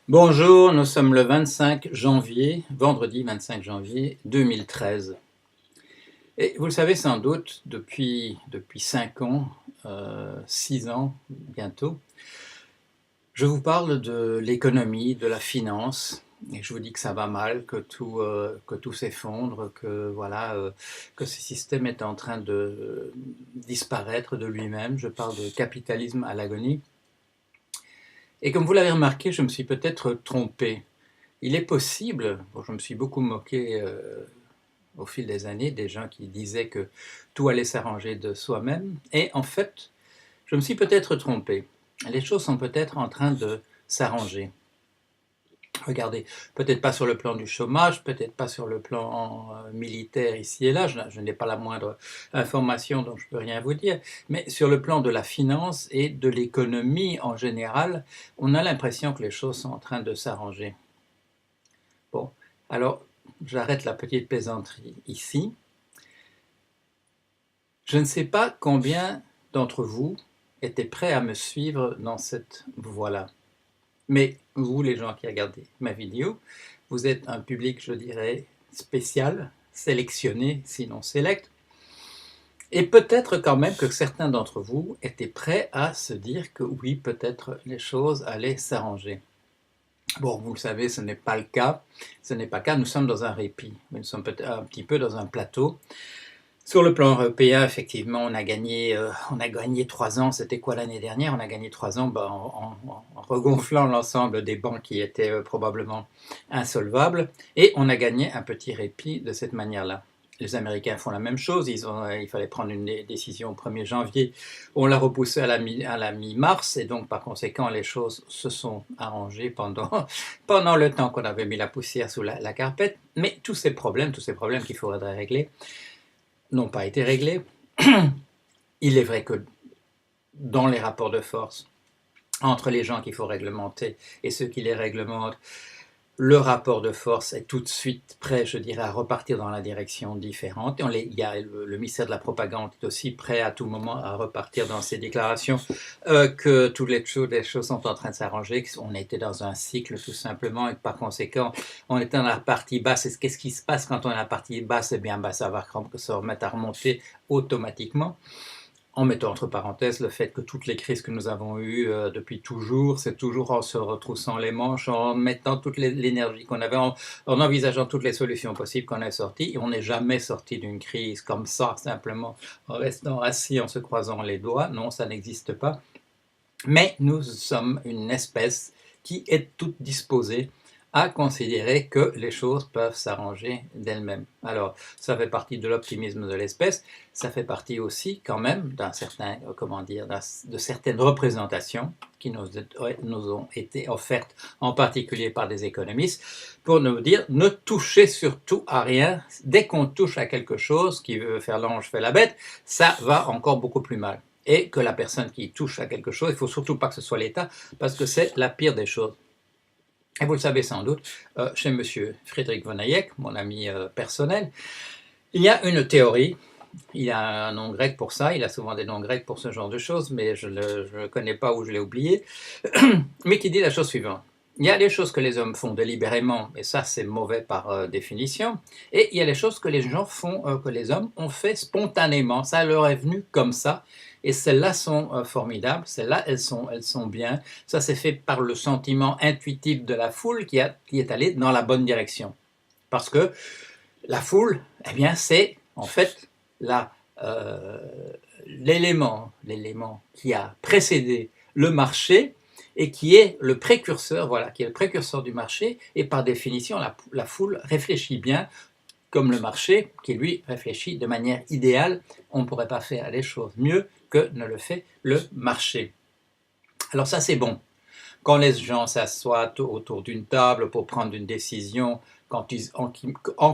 Bonjour, nous sommes le 25 janvier, vendredi 25 janvier 2013. Et vous le savez sans doute, depuis 5 ans, 6 ans bientôt, je vous parle de l'économie, de la finance, et je vous dis que ça va mal, que tout s'effondre, que ce système est en train de disparaître de lui-même. Je parle de capitalisme à l'agonie. Et comme vous l'avez remarqué, je me suis peut-être trompé. Il est possible, bon, je me suis beaucoup moqué au fil des années des gens qui disaient que tout allait s'arranger de soi-même, et en fait, je me suis peut-être trompé. Les choses sont peut-être en train de s'arranger. Regardez, peut-être pas sur le plan du chômage, peut-être pas sur le plan militaire ici et là, je n'ai pas la moindre information donc je ne peux rien vous dire, mais sur le plan de la finance et de l'économie en général, on a l'impression que les choses sont en train de s'arranger. Bon, alors j'arrête la petite plaisanterie ici. Je ne sais pas combien d'entre vous étaient prêts à me suivre dans cette voie-là. Mais vous, les gens qui regardez ma vidéo, vous êtes un public, je dirais, spécial, sélectionné, sinon sélect. Et peut-être quand même que certains d'entre vous étaient prêts à se dire que oui, peut-être les choses allaient s'arranger. Bon, vous le savez, ce n'est pas le cas. Ce n'est pas le cas. Nous sommes dans un répit. Nous sommes peut-être un petit peu dans un plateau. Sur le plan européen, effectivement, on a gagné 3 ans. C'était quoi l'année dernière? On a gagné 3 ans en regonflant l'ensemble des banques qui étaient probablement insolvables. Et on a gagné un petit répit de cette manière-là. Les Américains font la même chose. Il fallait prendre une décision au 1er janvier. On l'a repoussé à la mi-mars. Et donc, par conséquent, les choses se sont arrangées pendant le temps qu'on avait mis la poussière sous la carpette. Mais tous ces problèmes qu'il faudrait régler, n'ont pas été réglés. Il est vrai que dans les rapports de force entre les gens qu'il faut réglementer et ceux qui les réglementent, le rapport de force est tout de suite prêt, je dirais, à repartir dans la direction différente. Il y a le ministère de la Propagande qui est aussi prêt à tout moment à repartir dans ses déclarations que toutes les choses sont en train de s'arranger, qu'on était dans un cycle tout simplement et que par conséquent, on était dans la partie basse. Et qu'est-ce qui se passe quand on est dans la partie basse? Eh bien, ça va se remettre à remonter automatiquement, en mettant entre parenthèses le fait que toutes les crises que nous avons eues depuis toujours, c'est toujours en se retroussant les manches, en mettant toute l'énergie qu'on avait, en envisageant toutes les solutions possibles qu'on est sorti. Et on n'est jamais sorti d'une crise comme ça, simplement en restant assis, en se croisant les doigts. Non, ça n'existe pas. Mais nous sommes une espèce qui est toute disposée à considérer que les choses peuvent s'arranger d'elles-mêmes. Alors, ça fait partie de l'optimisme de l'espèce, ça fait partie aussi quand même de certaines représentations qui nous ont été offertes, en particulier par des économistes, pour nous dire ne touchez surtout à rien. Dès qu'on touche à quelque chose qui veut faire l'ange fait la bête, ça va encore beaucoup plus mal. Et que la personne qui touche à quelque chose, il ne faut surtout pas que ce soit l'État, parce que c'est la pire des choses. Et vous le savez sans doute, chez M. Friedrich von Hayek, mon ami personnel, il y a une théorie, il y a un nom grec pour ça, il a souvent des noms grecs pour ce genre de choses, mais je ne connais pas ou je l'ai oublié, mais qui dit la chose suivante. Il y a des choses que les hommes font délibérément, et ça c'est mauvais par définition, et il y a des choses que les gens font, que les hommes ont fait spontanément, ça leur est venu comme ça, et celles-là sont formidables, celles-là elles sont bien, ça c'est fait par le sentiment intuitif de la foule qui est allé dans la bonne direction. Parce que la foule, eh bien c'est en fait l'élément qui a précédé le marché, et qui est le précurseur, voilà, qui est le précurseur du marché, et par définition, la foule réfléchit bien, comme le marché, qui lui réfléchit de manière idéale. On ne pourrait pas faire les choses mieux que ne le fait le marché. Alors ça, c'est bon. Quand les gens s'assoient autour d'une table pour prendre une décision, quand ils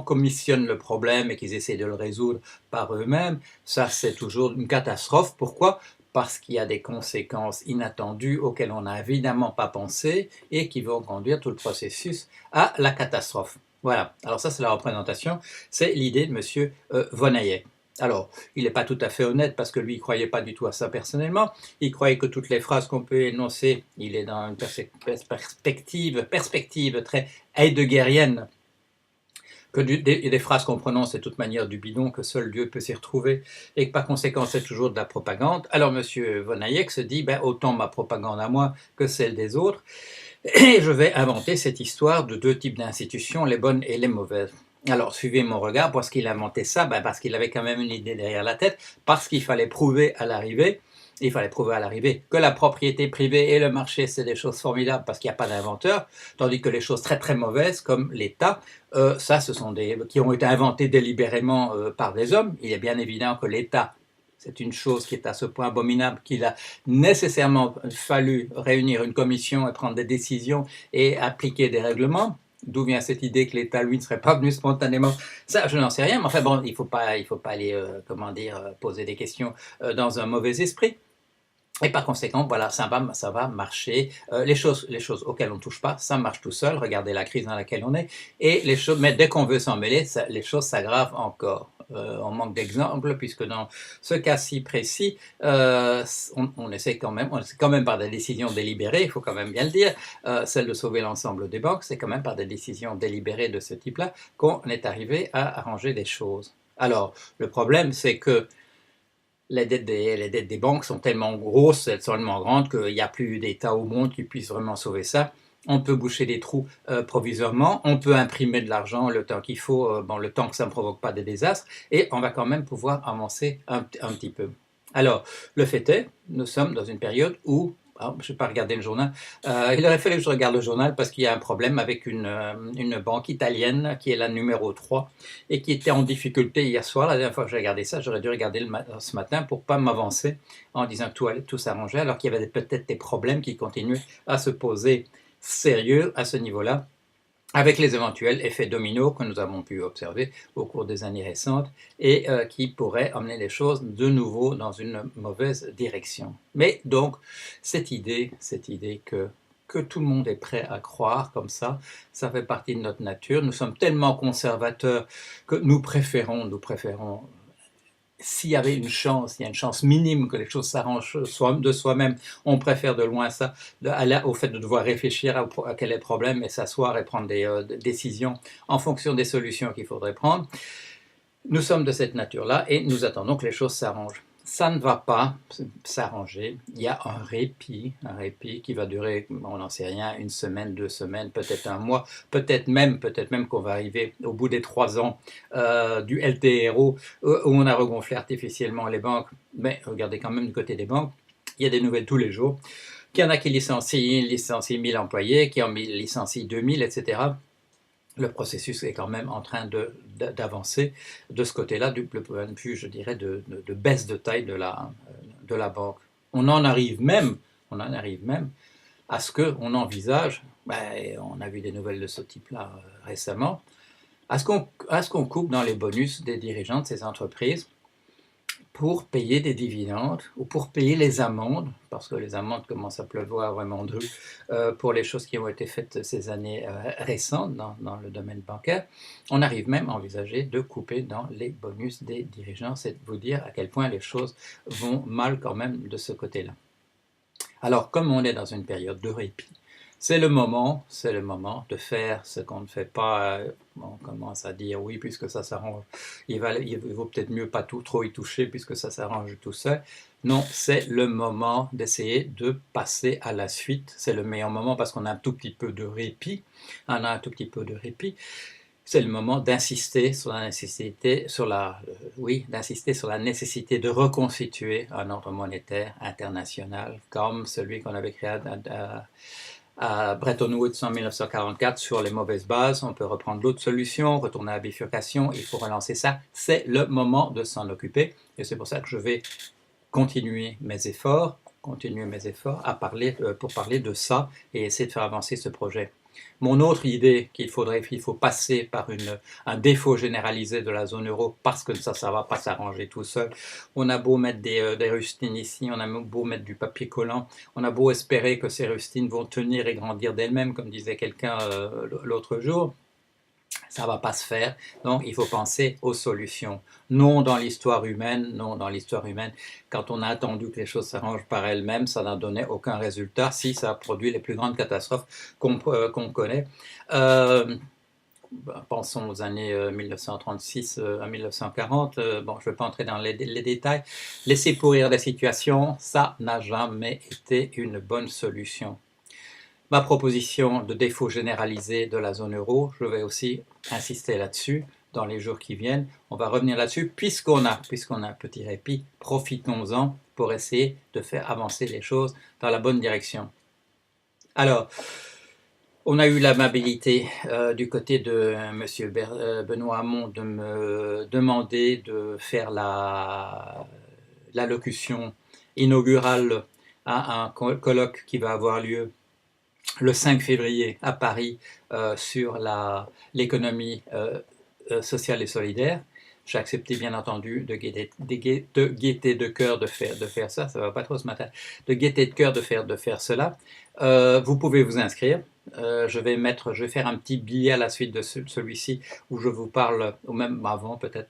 commissionnent le problème et qu'ils essaient de le résoudre par eux-mêmes, ça c'est toujours une catastrophe. Pourquoi? Parce qu'il y a des conséquences inattendues auxquelles on n'a évidemment pas pensé et qui vont conduire tout le processus à la catastrophe. Voilà, alors ça c'est la représentation, c'est l'idée de M. von Hayek. Alors, il n'est pas tout à fait honnête parce que lui, il ne croyait pas du tout à ça personnellement. Il croyait que toutes les phrases qu'on peut énoncer, il est dans une perspective très heideggerienne, que des phrases qu'on prononce est de toute manière du bidon, que seul Dieu peut s'y retrouver, et que par conséquent c'est toujours de la propagande. Alors M. von Hayek se dit, ben, autant ma propagande à moi que celle des autres, et je vais inventer cette histoire de deux types d'institutions, les bonnes et les mauvaises. Alors, suivez mon regard, pourquoi est-ce qu'il a inventé ça? Ben, parce qu'il avait quand même une idée derrière la tête, parce qu'il fallait prouver à l'arrivée, que la propriété privée et le marché, c'est des choses formidables parce qu'il n'y a pas d'inventeur, tandis que les choses très très mauvaises, comme l'État, ça, ce sont qui ont été inventées délibérément par des hommes. Il est bien évident que l'État, c'est une chose qui est à ce point abominable qu'il a nécessairement fallu réunir une commission et prendre des décisions et appliquer des règlements. D'où vient cette idée que l'État, lui, ne serait pas venu spontanément? Ça, je n'en sais rien, mais enfin bon, il faut pas aller, poser des questions dans un mauvais esprit. Et par conséquent, voilà, ça va marcher. Les choses auxquelles on ne touche pas, ça marche tout seul. Regardez la crise dans laquelle on est. Et les choses, mais dès qu'on veut s'en mêler, les choses s'aggravent encore. On manque d'exemples, puisque dans ce cas-ci précis, on essaie quand même par des décisions délibérées, il faut quand même bien le dire, celle de sauver l'ensemble des banques, c'est quand même par des décisions délibérées de ce type-là qu'on est arrivé à arranger des choses. Alors, le problème, c'est que les dettes des banques sont tellement grosses, elles sont tellement grandes qu'il n'y a plus d'État au monde qui puisse vraiment sauver ça. On peut boucher des trous provisoirement, on peut imprimer de l'argent le temps qu'il faut, le temps que ça ne provoque pas des désastres, et on va quand même pouvoir avancer un petit peu. Alors, le fait est, nous sommes dans une période où je n'ai pas regardé le journal. Il aurait fallu que je regarde le journal parce qu'il y a un problème avec une banque italienne qui est la numéro 3 et qui était en difficulté hier soir. La dernière fois que j'ai regardé ça, j'aurais dû regarder ce matin pour ne pas m'avancer en disant que tout allait tout s'arranger, alors qu'il y avait peut-être des problèmes qui continuaient à se poser sérieux à ce niveau-là, avec les éventuels effets dominos que nous avons pu observer au cours des années récentes et qui pourraient emmener les choses de nouveau dans une mauvaise direction. Mais donc, cette idée que tout le monde est prêt à croire comme ça fait partie de notre nature. Nous sommes tellement conservateurs que nous préférons s'il y avait une chance, il y a une chance minime que les choses s'arrangent de soi-même, on préfère de loin ça au fait de devoir réfléchir à quel est le problème et s'asseoir et prendre des décisions en fonction des solutions qu'il faudrait prendre. Nous sommes de cette nature-là et nous attendons que les choses s'arrangent. Ça ne va pas s'arranger. Il y a un répit qui va durer, on n'en sait rien, une semaine, 2 semaines, peut-être un mois, peut-être même qu'on va arriver au bout des 3 ans du LTRO où on a regonflé artificiellement les banques. Mais regardez quand même du côté des banques, il y a des nouvelles tous les jours. Qu'il y en a qui licencient 1000 employés, qui en licencient 2000, etc. Le processus est quand même en train d'avancer de ce côté-là, du point de vue, je dirais, de baisse de taille de la banque. On en arrive même à ce qu'on envisage, on a vu des nouvelles de ce type-là récemment, à ce qu'on coupe dans les bonus des dirigeants de ces entreprises pour payer des dividendes ou pour payer les amendes, parce que les amendes commencent à pleuvoir vraiment de pour les choses qui ont été faites ces années récentes dans le domaine bancaire. On arrive même à envisager de couper dans les bonus des dirigeants. C'est vous dire à quel point les choses vont mal quand même de ce côté-là. Alors, comme on est dans une période de répit, c'est le moment de faire ce qu'on ne fait pas. On commence à dire oui, puisque ça s'arrange. Il vaut peut-être mieux pas trop y toucher, puisque ça s'arrange tout seul. Non, c'est le moment d'essayer de passer à la suite. C'est le meilleur moment parce qu'on a un tout petit peu de répit. C'est le moment d'insister sur la nécessité, de reconstituer un ordre monétaire international comme celui qu'on avait créé à Bretton Woods en 1944 sur les mauvaises bases. On peut reprendre d'autres solutions, retourner à la bifurcation, il faut relancer ça. C'est le moment de s'en occuper et c'est pour ça que je vais continuer mes efforts pour parler de ça et essayer de faire avancer ce projet. Mon autre idée qu'il faut passer par un défaut généralisé de la zone euro parce que ça ne va pas s'arranger tout seul. On a beau mettre des rustines ici, on a beau mettre du papier collant, on a beau espérer que ces rustines vont tenir et grandir d'elles-mêmes, comme disait quelqu'un l'autre jour. Ça ne va pas se faire, donc il faut penser aux solutions. Non dans l'histoire humaine, non dans l'histoire humaine. Quand on a attendu que les choses s'arrangent par elles-mêmes, ça n'a donné aucun résultat, si ça a produit les plus grandes catastrophes qu'on connaît. Pensons aux années 1936 à 1940, bon, je ne vais pas entrer dans les détails. Laisser pourrir des situations, ça n'a jamais été une bonne solution. Ma proposition de défaut généralisé de la zone euro, je vais aussi insister là-dessus dans les jours qui viennent. On va revenir là-dessus, puisqu'on a un petit répit, profitons-en pour essayer de faire avancer les choses dans la bonne direction. Alors, on a eu l'amabilité du côté de M. Benoît Hamon de me demander de faire l'allocution inaugurale à un colloque qui va avoir lieu le 5 février à Paris sur l'économie sociale et solidaire. J'ai accepté bien entendu de gaieté de cœur de faire ça, ça va pas trop ce matin, de gaieté de cœur de faire cela. Vous pouvez vous inscrire. Je vais faire un petit billet à la suite de celui-ci où je vous parle, ou même avant peut-être,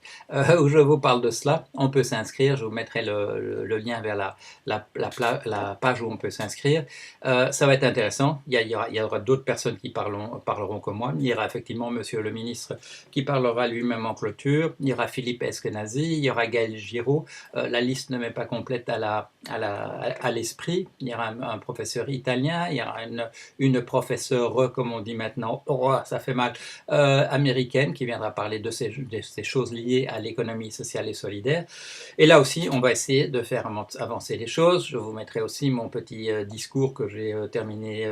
où je vous parle de cela. On peut s'inscrire, je vous mettrai le lien vers la page où on peut s'inscrire. Ça va être intéressant, il y aura d'autres personnes qui parleront comme moi. Il y aura effectivement Monsieur le ministre qui parlera lui-même en clôture, il y aura Philippe Eskenazi, il y aura Gaël Giraud, la liste ne m'est pas complète à l'esprit, il y aura un professeur italien, il y aura une professeure, comme on dit maintenant, ça fait mal, américaine qui viendra parler de ces choses liées à l'économie sociale et solidaire. Et là aussi, on va essayer de faire avancer les choses. Je vous mettrai aussi mon petit discours que j'ai terminé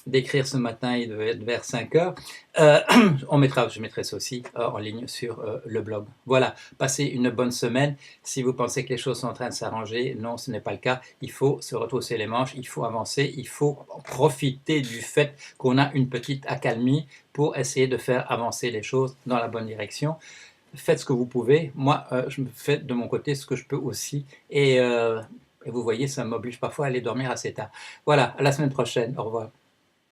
d'écrire ce matin, il devait être vers 5 heures. Je mettrai ça aussi en ligne sur le blog. Voilà, passez une bonne semaine. Si vous pensez que les choses sont en train de s'arranger, non, ce n'est pas le cas. Il faut se retrousser les manches, il faut avancer, il faut profiter du fait qu'on a une petite accalmie pour essayer de faire avancer les choses dans la bonne direction. Faites ce que vous pouvez. Moi, je fais de mon côté ce que je peux aussi. Et vous voyez, ça m'oblige parfois à aller dormir assez tard. Voilà, à la semaine prochaine. Au revoir.